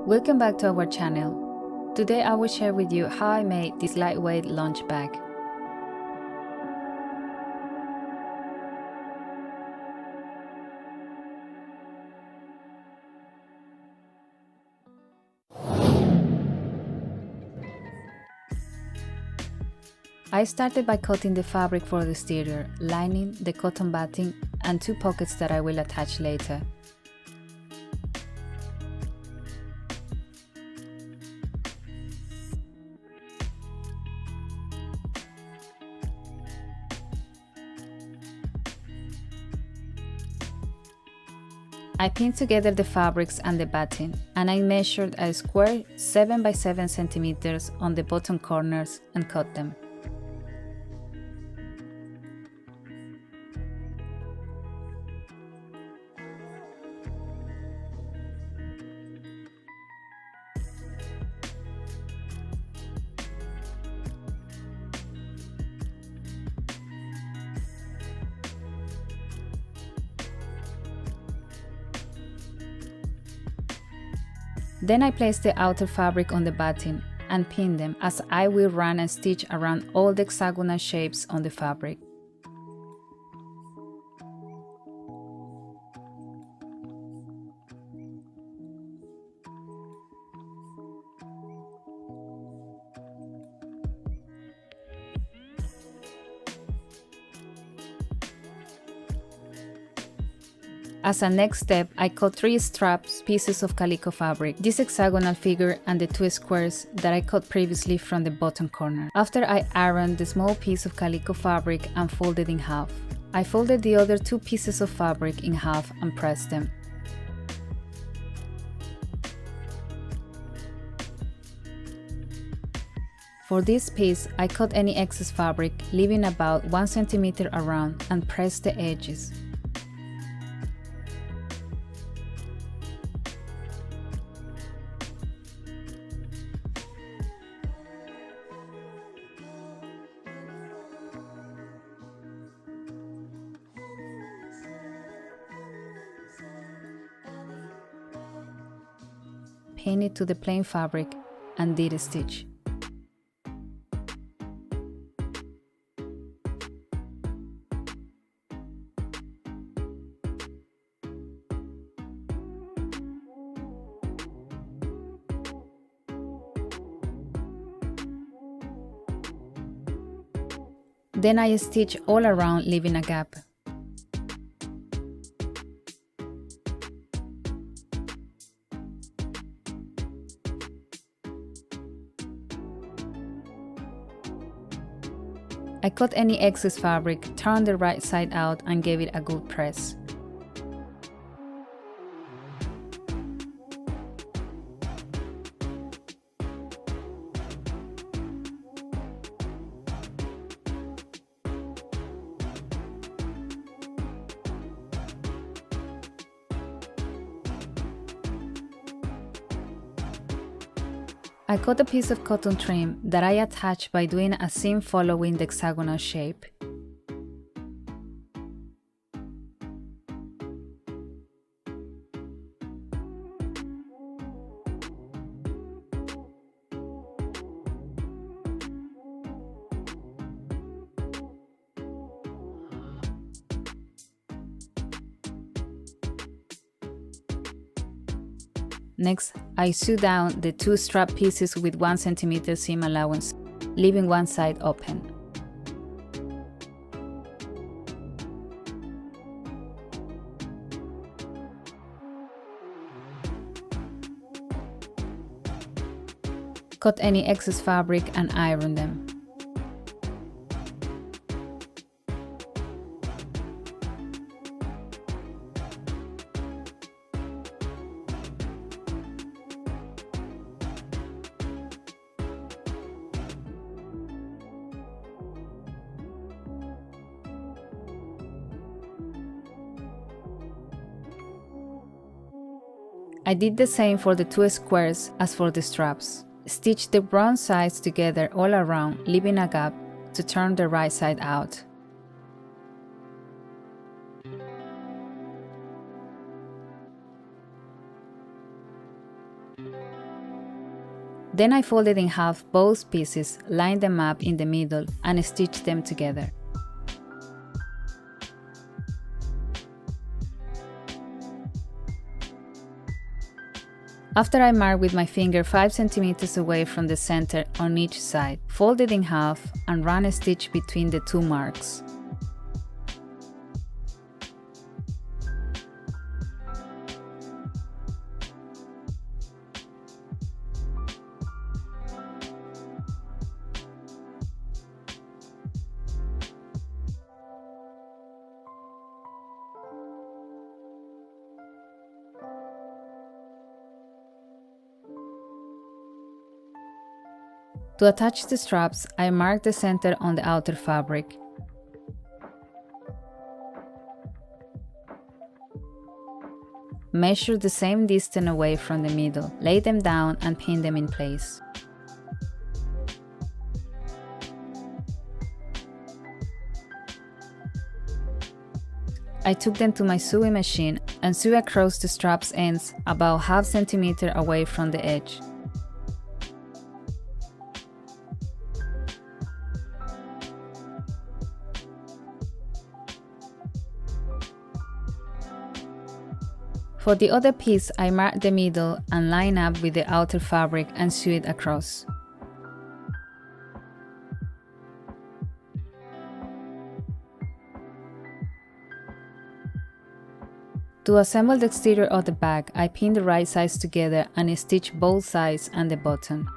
Welcome back to our channel. Today I will share with you how I made this lightweight lunch bag. I started by cutting the fabric for the exterior, lining, the cotton batting, and two pockets that I will attach later. I pinned together the fabrics and the batting, and I measured a square 7 by 7 centimeters on the bottom corners and cut them. Then I placed the outer fabric on the batting and pinned them, as I will run a stitch around all the hexagonal shapes on the fabric. As a next step, I cut 3 straps pieces of calico fabric, this hexagonal figure and the 2 squares that I cut previously from the bottom corner. After I ironed the small piece of calico fabric and folded in half. I folded the other 2 pieces of fabric in half and pressed them. For this piece, I cut any excess fabric, leaving about 1 centimeter around, and pressed the edges. Pin it to the plain fabric and did a stitch. Then I stitch all around, leaving a gap. I cut any excess fabric, turned the right side out and gave it a good press. I cut a piece of cotton trim that I attached by doing a seam following the hexagonal shape. Next, I sew down the 2 strap pieces with 1 centimeter seam allowance, leaving one side open. Cut any excess fabric and iron them. I did the same for the 2 squares as for the straps. Stitch the wrong sides together all around, leaving a gap to turn the right side out. Then I folded in half both pieces, lined them up in the middle, and stitched them together. After I marked with my finger 5 cm away from the center on each side, fold it in half and run a stitch between the two marks. To attach the straps, I mark the center on the outer fabric. Measure the same distance away from the middle, lay them down and pin them in place. I took them to my sewing machine and sew across the straps ends about ½ centimeter away from the edge. For the other piece, I mark the middle and line up with the outer fabric and sew it across. To assemble the exterior of the bag, I pin the right sides together and stitch both sides and the bottom.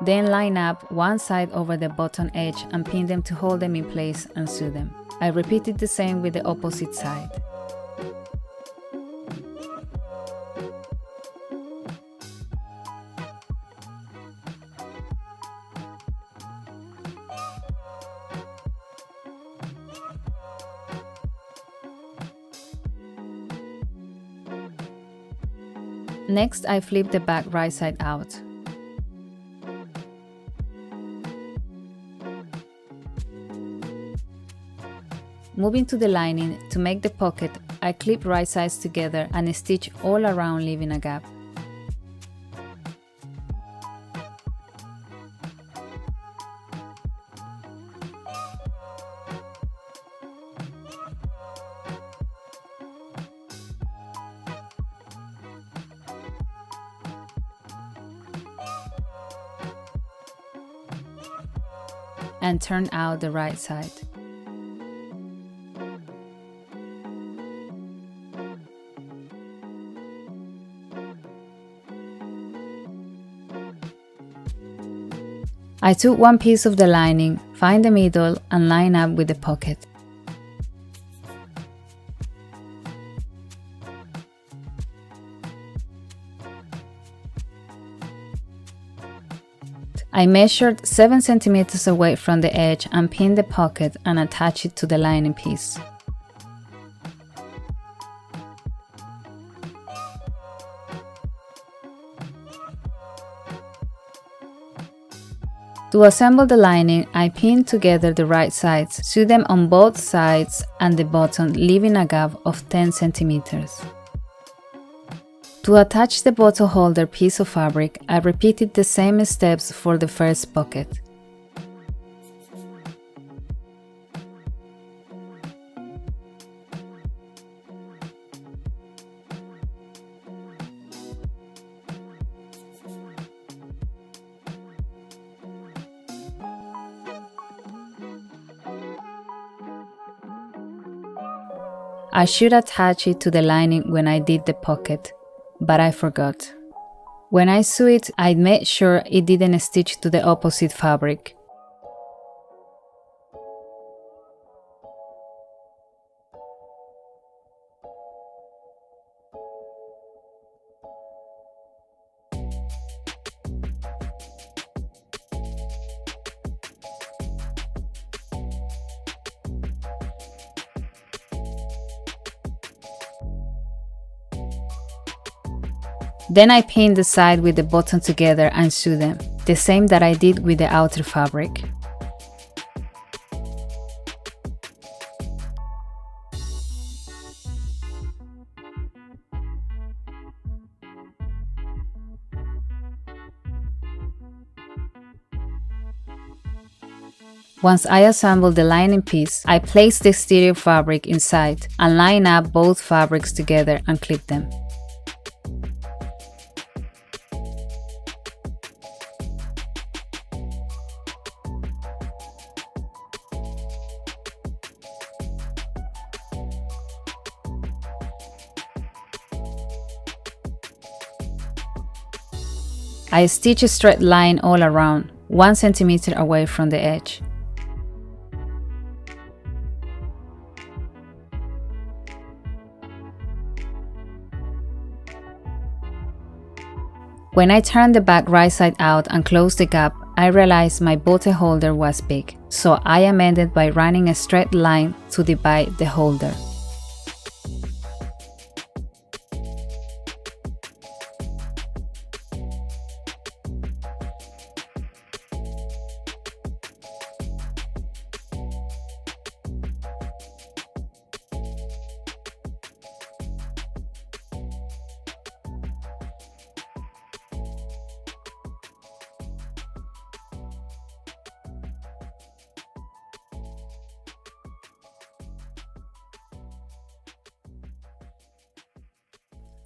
Then line up one side over the bottom edge and pin them to hold them in place and sew them. I repeated the same with the opposite side. Next, I flip the bag right side out. Moving to the lining, to make the pocket, I clip right sides together and stitch all around, leaving a gap. And turn out the right side. I took one piece of the lining, find the middle and line up with the pocket. I measured 7 cm away from the edge and pinned the pocket and attached it to the lining piece. To assemble the lining, I pinned together the right sides, sew them on both sides and the bottom, leaving a gap of 10 centimeters. To attach the bottle holder piece of fabric, I repeated the same steps for the first pocket. I should attach it to the lining when I did the pocket, but I forgot. When I sew it, I made sure it didn't stitch to the opposite fabric. Then I pinned the side with the bottom together and sew them, the same that I did with the outer fabric. Once I assembled the lining piece, I placed the exterior fabric inside and line up both fabrics together and clip them. I stitch a straight line all around, 1 centimeter away from the edge. When I turned the back right side out and closed the gap, I realized my bote holder was big, so I amended by running a straight line to divide the holder.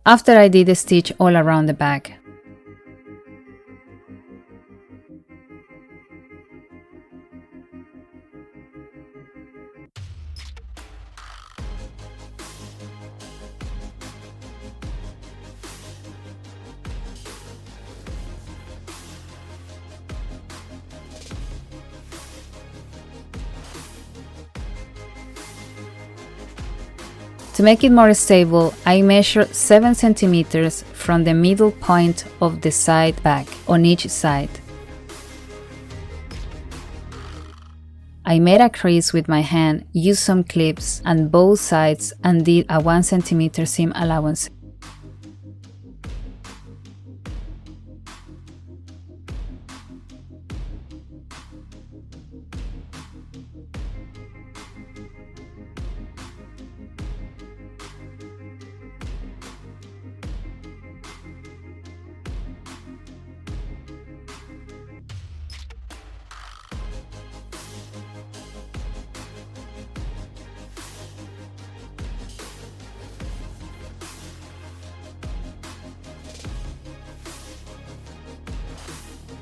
After I did a stitch all around the back. To make it more stable, I measured 7 centimeters from the middle point of the side back on each side. I made a crease with my hand, used some clips on both sides and did a 1 centimeter seam allowance.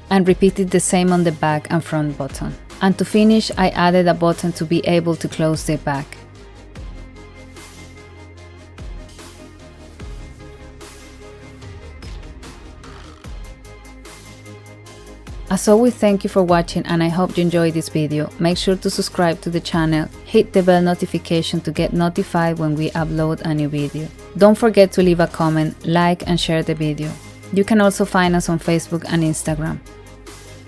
And repeated the same on the back and front button. And to finish, I added a button to be able to close the back. As always, thank you for watching and I hope you enjoyed this video. Make sure to subscribe to the channel, hit the bell notification to get notified when we upload a new video. Don't forget to leave a comment, like and share the video. You can also find us on Facebook and Instagram.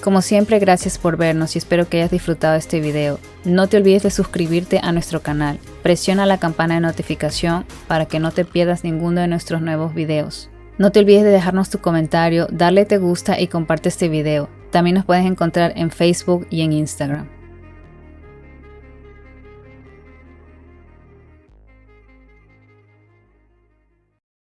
Como siempre, gracias por vernos y espero que hayas disfrutado de este video. No te olvides de suscribirte a nuestro canal. Presiona la campana de notificación para que no te pierdas ninguno de nuestros nuevos videos. No te olvides de dejarnos tu comentario, darle te gusta y comparte este video. También nos puedes encontrar en Facebook y en Instagram.